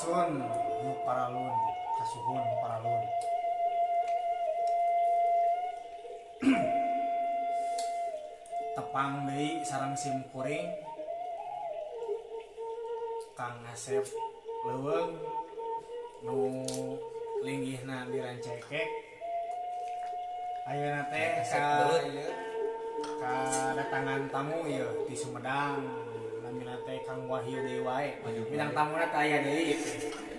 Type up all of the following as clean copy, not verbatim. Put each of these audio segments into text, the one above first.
sun nu paralun kasuhun nu paralun tepang deui sareng sim kuring Kang Asep leuweung nu linggihna dirancekek ayeuna teh datangan tamu ieu di Sumedang namina teh Kang Wahyu Dewi wae bidang tamuna teh aya deui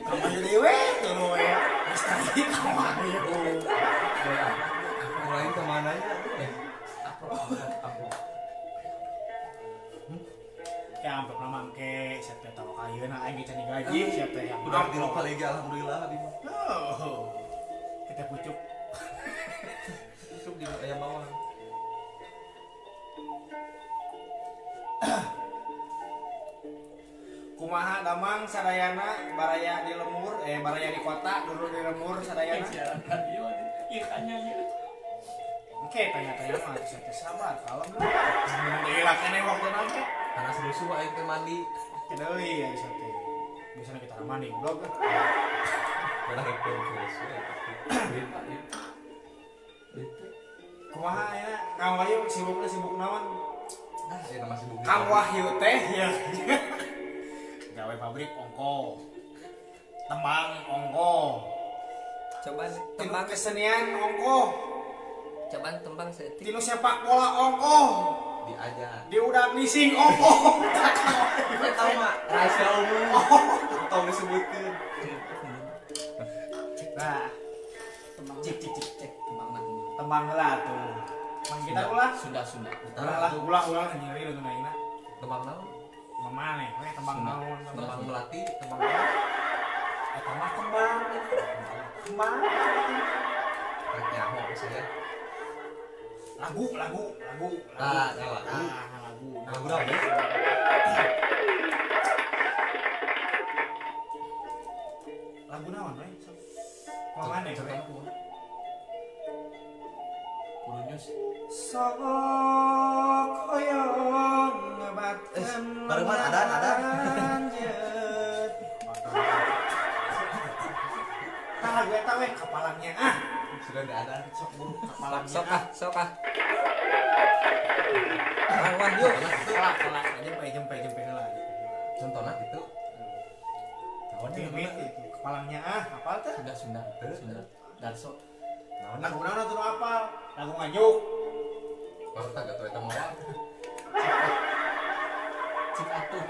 Kang Wahyu Dewi we tuluy we geus tadi Kang Wahyu lain kemana nya ya amplop nama ke siapa tahu ayeuna aing can digaji siapa yang udah di lokal lagi alhamdulillah di mah kita pucuk cukup di ayam bawang kumaha damang sadayana baraya di lemur baraya di kota dulu di lemur sadayana ikannya ya oke tanya-tanya mah saya sabar kalau daerah kene waktu nanti panas rusuh aing teh mandi kita deui ya sate biasanya kita mandi blog udah rekor terus kumaha ya Kang Wahyu sibuk naon ya masih bumi Kang Wahyu teh ya gawe pabrik ongko tembang ongko Coba tinu tembang, kesenian ongko coba tembang seetik. tinu sepak bola ongko diajar di udah nising ongko tahu mah rahasia umum tahu disebutkeun nah Tembang cek tembang lah tuh tembang kita ulah sudah. ulah nyeri dengan aina tembang naon mana we tembang naon tembang melati tembang tembang rek nyaho saya lagu lagu lagu berapa lagu naon we mana we Kurunyus sok oyong ngebatkeun barengan ada lanjut tah gue tahu kapalangnya sudah enggak ada sok buru kapalangnya Sok ah. Kang Wahyu. kalah jempe heula contohnya gitu timit itu kepalangnya apal teh Sudah. Darso. lagu naon atuh apal lagu nganyuk baru tak gak tahu eta mawar Cik atuh.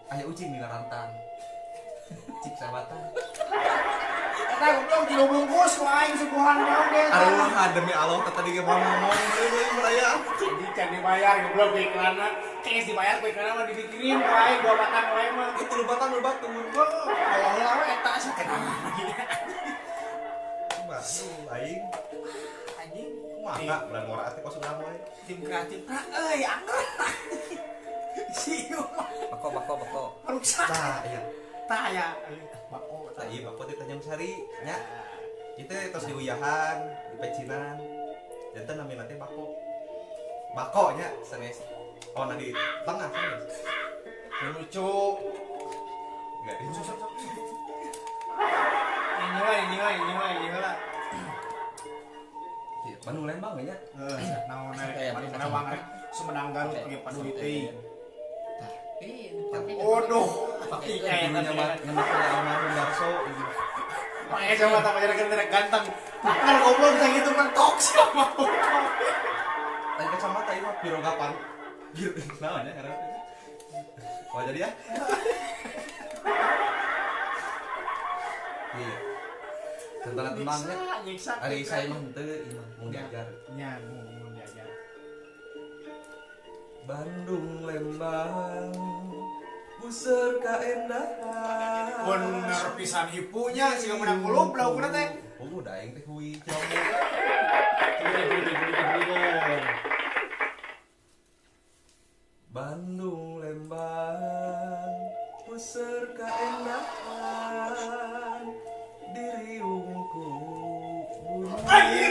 aya ucing di rantang cik sabatan eta goblok di bungkus ku aing suguhan naon ge aduh demi Allah tadi ge mau ngomong deui meraya jadi can dibayar goblok ku iklanna geus dibayar ku iklanna mah dikirim ku aing 2 batang wae mah itu lu batang Allah we eta asa teh aing anjing kumaha bulan ngora teh kos udah moe tim kreatif anggar siu Bako. rusak nah iya tah aya bako tah ieu bako teh Tanjung Sari nya itu terus diuyahan di pecinan janten namina teh bako nya sanes oh nah di tengah sanes lucu enggak di ini lah Bandung Lembang nya naon mana bang Sumedang Garut ge paduli teuing Waduh, pakai kayak dulunya nama almarhum Darso makanya coba tak pacar ganteng kan goblok bisa gitu kan toksik mau tadi kacamata itu biro kapan biro namanya karena wah jadi ya iya tentang tembangnya ada saya mah henteu imah mau diajar nya mau diajar Bandung Lembang buser kaendahan bener pisan hipunya sih menang kulub laukna teh udah aing teh hui coba Bandung Lembang buser kaendahan diriungku Saya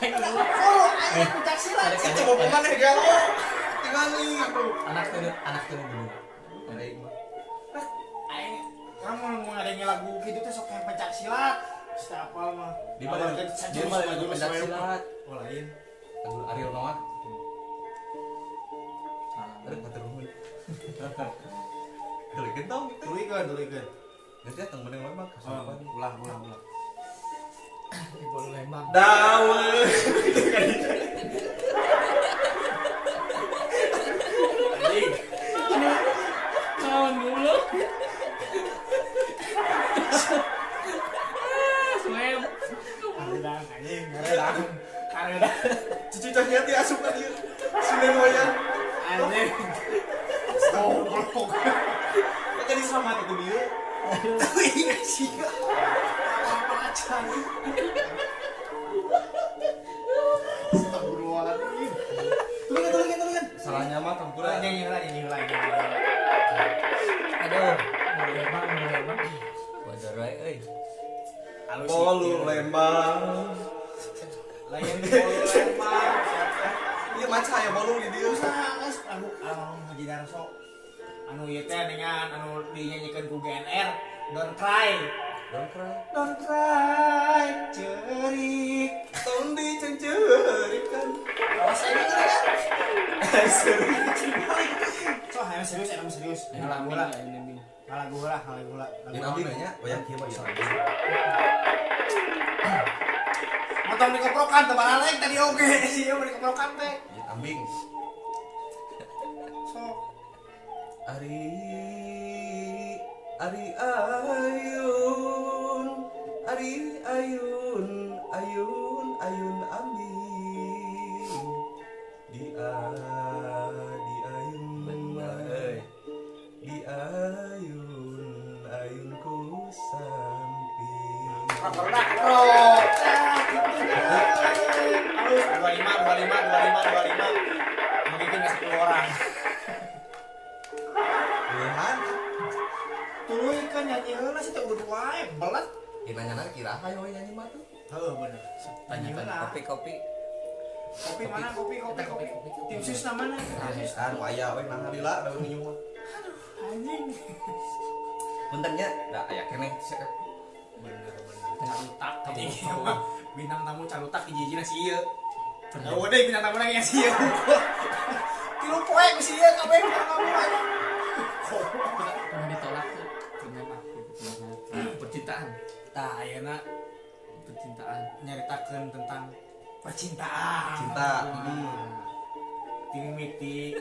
Oh, aing pencak silat. Si coba pemaneh galau. Tingali. Anak tuh dulu. Aing mah. Aing kamu mau ngadengin lagu gitu tuh sok kayak pencak silat. Siapa mah? Di mana? Dia mah lagu pencak silat. Oh lain. Lagu Ariel Noah. Aduh matur nuhun. Deulekeun tong gitu. Dulikeun. Nanti datang meneng lama kasupan. Ulah. Ibu Lembang. Dawe. Anjing. Kawan dulu. Swem. Karedang anjing, karedang. Cucu hati asup kan ieu. Sunen wayang. Anjing. Goblok. Kan diselamat itu dia. Tapi ingat sih. Apa aja. Astagfirullahaladzim. Tulingan. Salahnya mah tempura. Nyanyi lagi. Aduh, mau Lembang. Wajar wae euy. Bolu Lembang. Lain bolu Lembang. Ieu maca aya bolu di dieu. Guys, anu Haji Darso. Anu ieu teh dengan anu dinyanyikan ku GNR, Don't Cry. Don't cry, cerik. Tahun dicencerikan. Awas ini kan? So, ayo serius. Lagu lah. Yang abdi nanya, wayang kieu mah ieu. Motong dikeprokan teh baralek tadi oge. Ieu mah dikeprokan teh. Yang ambing. So, ayun ambing di ayun Bener. di ayun ku samping. produk bro. Harus 25. Mungkin 10 orang. Tuhan, Tuluy kan nyanyi heula sih teh udah wae belet. nanya kira hayo nyanyi mah tuh. Heuh bener. Tanya kopi. Kopi mana? Kopi. Tim sus namanya. Anu aya we nah lila daun minum mah. Anjing. Puntennya da aya keneh. Bener. Calutak tadi. Bintang tamu calutak hiji-hijina si ieu. Oh, deh bintang tamu lagi si ieu. Tilu poe ku si ieu kabeh bintang tamu aja. Pernah ditolak tuh. Ternyata percintaan. Tah ayeuna Percintaan. nyaritakeun tentang percintaan. Cinta. Timimiti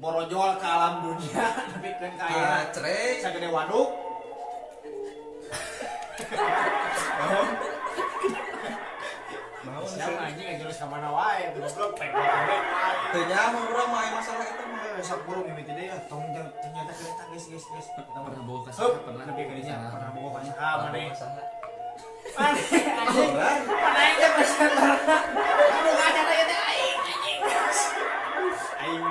borojol ke alam dunia tapi kan kaya Cerek. sagede waduk. Naon Siapa anjing ngejelas ka mana wae goblok pek-pek. teu nyaho urang mah aya masalah eta mah. Sok burung mimiti deui ya tong ternyata kereta guys. Kita Pernah bawa ke Hup, sana, pernah lebih ke dinya pernah bawa ka saha Pernah maneh. bawa ke sana. Anjing. Mana aja pesan barang. Aduh acara ya teh aing anjing. Aing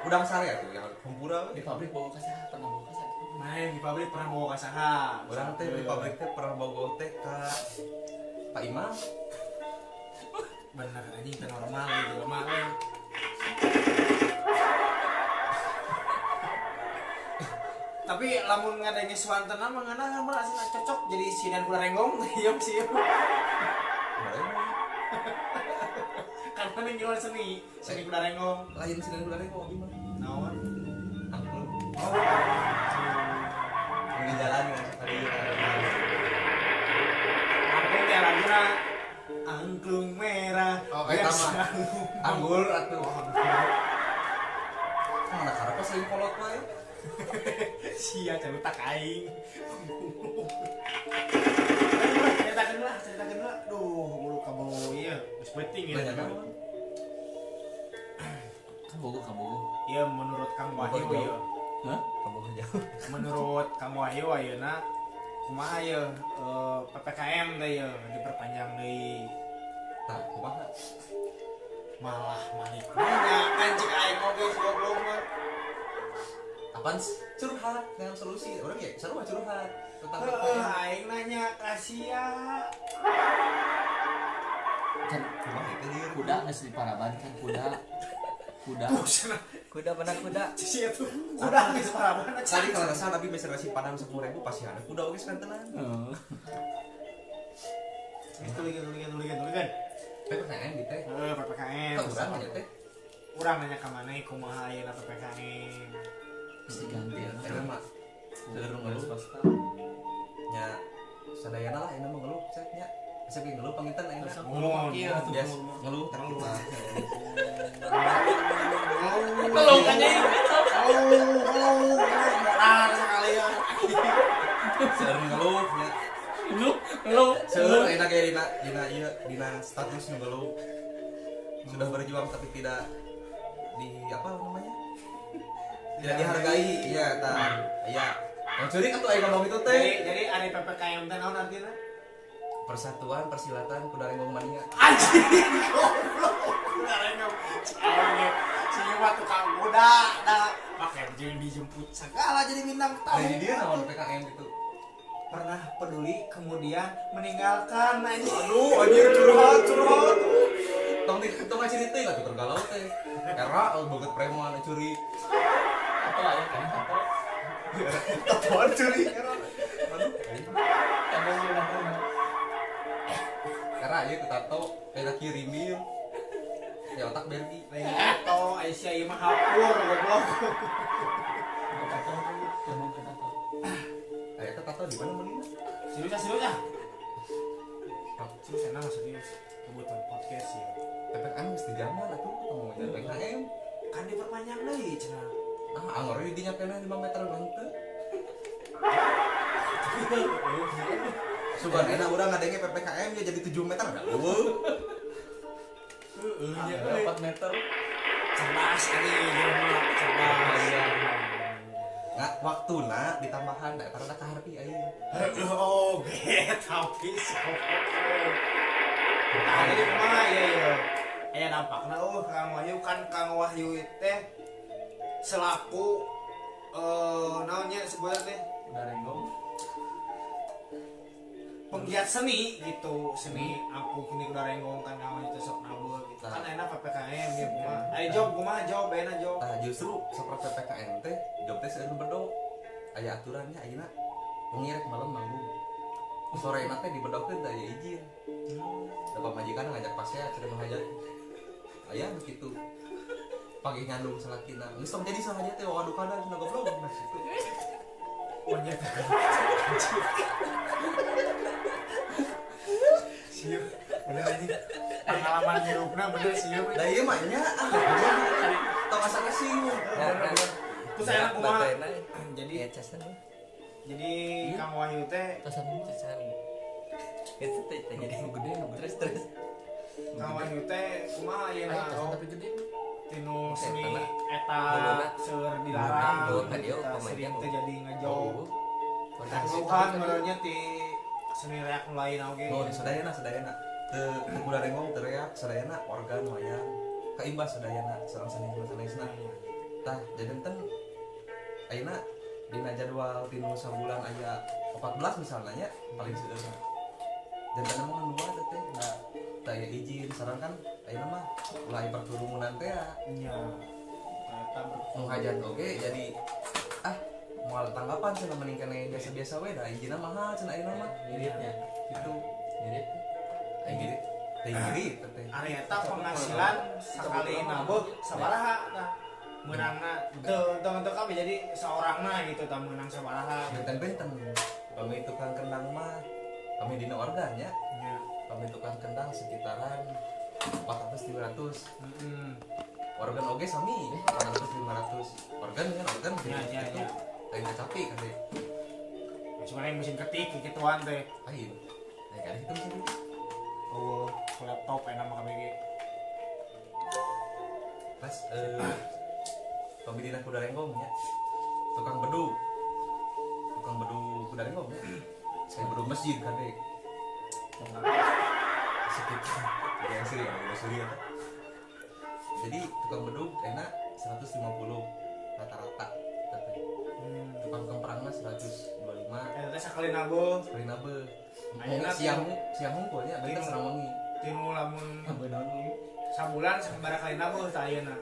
Udang sare atuh yang kumpura we. Di pabrik bawa ke sana, pernah bawa ke sana. main di pabrik pernah bawa ka saha. Urang teh di pabrik teh pernah bogo teh ka Pak Imam. Bener anjing teh normal gitu mah. Tapi lamun ngadenge suantena mah ngana mah asina cocok jadi sidan kula renggong ieu sih. Kan paling jual seni kula renggong. Lain sini dulu kok gimana? Naon? Angklung. Ini jalan dengan sekali. Angklung teh laguna angklung merah. Oh, eta mah. Anggur atuh. Mana karapa sering kolot wae? Sia calutak aing. Ceritakeun lah. Duh, bulu kabau ieu geus penting Banyak ya. naon? Kabogo. Iya menurut Kang Wahyu Betul. ieu. Hah? Kabogo jauh. Menurut Kang Wahyu ayeuna kumaha ieu PPKM teh ieu diperpanjang deui. Nah, kumaha? Malah malik nanya kan cik aing oge goblok mah. Apaan curhat dengan solusi? Orang ya seru mah curhat tentang Heeh, aing nanya ka sia. kan Kumaha itu dia. kuda geus di Paraban kan kuda. Kuda mana kuda? Sisi itu udah geus paraban. Tadi kalau nggak salah Nabi meser nasi padang 10.000 pasti ada kuda oke sekantenan. Heeh. Tuligan. PPKM gitu teh. PPKM. Kok urang aja teh. Urang nanya ka maneh kumaha ayeuna PPKM. Mesti ganti ya. Eta mah seueur ngeluh swasta. nya sadayana lah ini mah ngeluh cek nya. Bisa ge ngeluh pangitan ayeuna. Ngomong. Iya tuh. Bias ngeluh tak kita. Tolong kan nyai. Moral sekalian. Seueur ngeluh nya. Lu Seueur enak ge dina status nu ngeluh. Sudah berjuang tapi tidak di apa namanya? Tidak dihargai. Iya, tah. Iya. Yang curi kan tuh aya ngomong itu teh. Jadi ada PPKM teh naon artinya? Persatuan Persilatan Kudarengong Mania. Anjing goblok. Kudarengong. Si Yuwa tukang kuda, pakai jadi dijemput segala jadi bintang tamu. Jadi dia naon PKM gitu. Pernah peduli kemudian meninggalkan anjing. Aduh, anjir curhat. Tong cerita lah tuh galau teh. Era boget preman curi. apa ya kan apa? Tatoan curi era. Aduh. Era ieu ku tato kayak kirimil. Ya otak Bergi. Atau Aisyah ieu mah hapur goblok. Tato ngomong ke tato. Aya teh tato di mana meulina? Serius enak serius. Kebutuhan podcast ya. PPKM mesti zaman atuh ngomongin PPKM. Kan diperpanjang deui cenah. Angor di dinya kena 5 meter banget. Sugan enak urang ngadenge PPKM ya jadi 7 meter ada. Iya 4 meter. Cerdas ini jelema cerdas. Nggak waktuna ditambahan da karena kaharti aing. Oke, tapi nah, jadi kumaha ya. Aya dampakna Kang Wahyu kan Kang Wahyu teh selaku naonnya sebenarnya teh Kudarengong. penggiat seni gitu, seni aku kini Kudarengong kan Kang Wahyu teh sok nabul gitu. Kan enak PPKM ya kumaha. Ayo job enak job. Nah justru seperti PPKM teh job teh seueur bedo aya aturannya ayeuna wengi rek malam manggung sore teh dibedokeun teh aya izin dapat majikan ngajak pasea cenah hajat aya begitu pagi ngandung salakina geus tong jadi sahaja teh waduh kadang cenah goblok nah situ Monyet. Siap. Bener anjing. Pengalaman hidupna bener siap. da ieu mah nya tong asa kasih Terus saya kumaha? Jadi casan. Jadi Kang Wahyu teh Tasan Casan. Itu teh jadi gede nu terus. Kang Wahyu teh kumaha Ayo ayeuna tasan tapi gede. tinu seni Eta eta Duluna. seueur dilarang Dulu kan dia eta pemain sering teh jago. jadi ngejauh Kudarengong. keluhan menurutnya ti seni reak nu lain oge oh sadayana teu Kudarengong teu reak sadayana organ wayang kaimbas sadayana sareng sanes-sanesna tah jadi enten ayeuna dina jadwal tinu sabulan aya 14 misalnya nya paling seueurna dan teh mah nu ada teh da teh aya izin sareng kan ayeuna mah mulai perturumunan teh ya nya eta nu hajat oge jadi moal tanggapan cenah mending keneh biasa-biasa we da izinna mahal cenah ayeuna mah Iritnya. gitu Irit. teh ngirit teh ngirit teh ari eta penghasilan sakali nabeuh sabaraha tah meunangna teu kami jadi seorangna gitu tah meunang sabaraha benten-benten kami tukang kendang mah kami dina organ ya nya kami tukang kendang sekitaran 400-500 organ oge sami 400-500 organ kan organ Ya, ya, gitu ya. lain kecapi kan deh cuma yang mesin ketik gituan teh ayo naik ada itu mesin oh laptop enak mah KBG pas kami dina Kudarengong ya tukang bedug Kudarengong ya saya bedug masjid kan deh sekitar yang sering yang suri apa jadi tukang bedug enak 150 rata-rata tapi tukang kemprangna 125 eta teh sakali nabeuh kali nabe Ayeuna siang hungkulnya beda serang wengi tinu lamun benar nih. sabulan sabaraha kalina beuh tah ayeuna.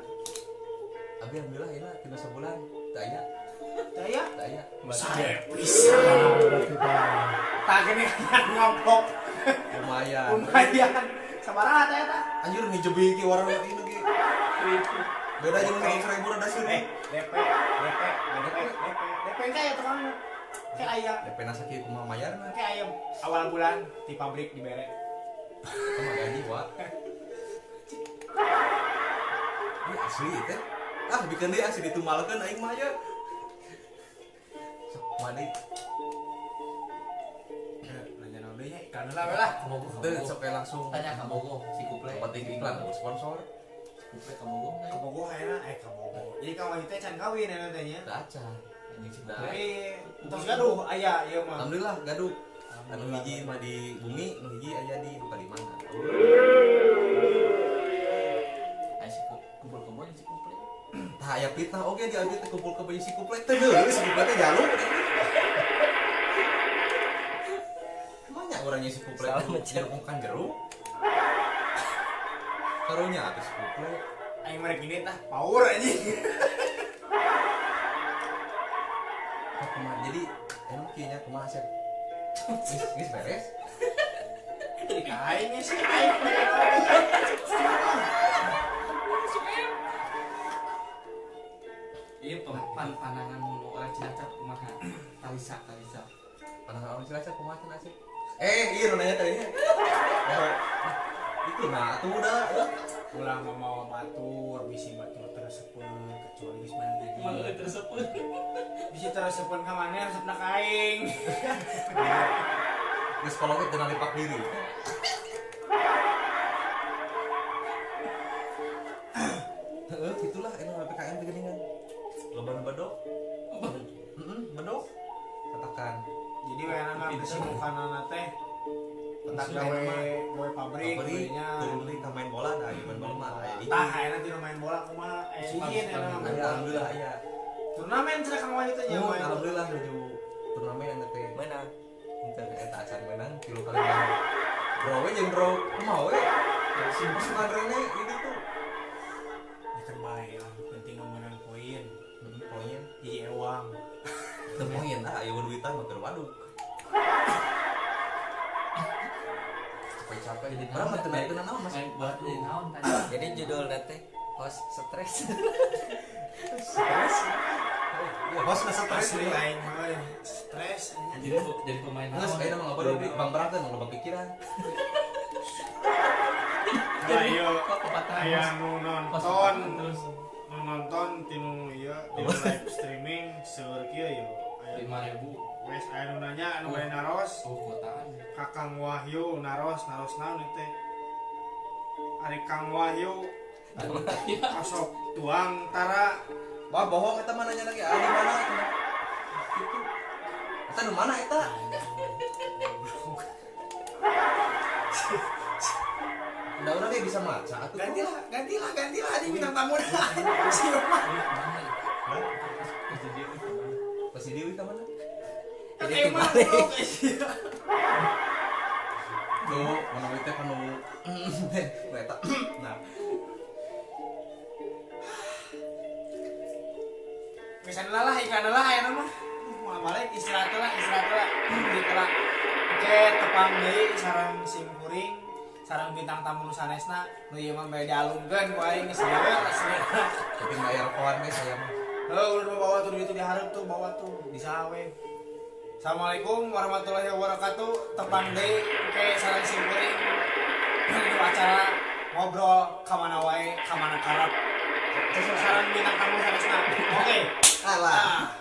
Abi alhamdulillah ini tina sebulan tak aya Tah aya tak aya sae pisan. Berarti tah. Tah gini ngompok lumayan. Sabaraha teh eta? anjir nih jebi ki warna ini ki beda jeung nu 1000 rada sih DP kayak tukang kayak ayam DP na sakieu kumaha mayarna kayak ayam awal bulan di pabrik dibere. sama gaji wa ini asli teh bikin dia asli ditumbalkeun aing mah ya sok mandi Nanya naon deui nya iklan heula we lah. teu sok kayak langsung Tanya kamu go si kuple. penting iklan sponsor Kuple kamu go. Kabogo ayeuna kabogo. Jadi ka wanita can kawin aya teh nya. udah acan Anjing si Nah. kuple. Tapi terus gaduh aya ieu mah. alhamdulillah gaduh anu hiji mah di bumi nu hiji aya di luka di mana Ayo si kumpul kebo si kuple. tah aya fitnah oge di abi teh kumpul ke bayi si kuplek teh deui si kuplek teh jaluk emangnya orangnya si kuplek jeruk jeruk karunya atuh si kuplek Aing merek ini tah power anjing. jadi emang kieu nya kumaha sih geus beres Aing sih aing. Iya pandangan orang Cilacap kumaha? Talisa. pandangan orang Cilacap kumaha cenah sih iya nu nanya tadi itu nah atuh udah Ulah mau batur, bisi batur tersepun kecuali geus main gigi. Malah tersebut. Bisi tersepun ka maneh resepna ka aing. geus kolongit dengan lipak diri gitulah ini PPKM teh geuningan loba bedog bedog katakan Jadi wayana kesibukanana teh tentang gawe pabrik nya. turun deui ka main bola dah main bola mah aya Tah ayeuna tinu main bola kumaha izin eta mah. alhamdulillah aya Turnamen cenah kang wanita nya main. alhamdulillah menuju turnamen anu teh Mana? Ente eta acan menang 3 kali menang. Bro we jeung bro kumaha we? Si pasukan Rene ini tuh. Ya kan bae lah, penting menang poin. Poin. Jadi ewang. Teu poin aya duitan mah keur waduk. Capek-capek jadi mana mah teu naon Mas. Main buat di naon tadi. Jadi judul nanti host stres. Stres. Ya host na stres Asli we. aing mah stres. Jadi pemain Geus naon. aya mah ngabaru Bang Braten loba pikiran. Ayo Kepatah. aya nu Nonton nonton terus nu nonton tinu ieu tinu live streaming seueur kieu ya. Aya 5.000. wes aya nu nanya anu bade naros. Kotaan. Kakang Wahyu naros naon teh. Ari Kang Wahyu asok tuang tara Wah bohong eta mah nanya lagi di mana? Gitu. Eta nu mana eta? Udah kayak bisa maca atuh. gantilah anjing bintang tamu dah. Siapa? Pasti Dewi ka mana? Kayak mah bro. Tuh, mana we teh kanu eta. Nah, Misalnya lah ikan lah ya nama. Mau balik istirahat lah. Dikira oke tepang deui sarang simkuring, sarang bintang tamu nu sanesna nu ieu mah bae dialungkeun ku aing geus seueur asli. tapi bayar koan we saya mah. Udah bawa tuh itu diharap tuh bawa tuh di sawe. Assalamualaikum warahmatullahi wabarakatuh. Tepang deui oke sarang simkuring. Itu acara ngobrol ka mana wae, ka mana karep. Terus sarang bintang tamu sanesna. Oke. Alah.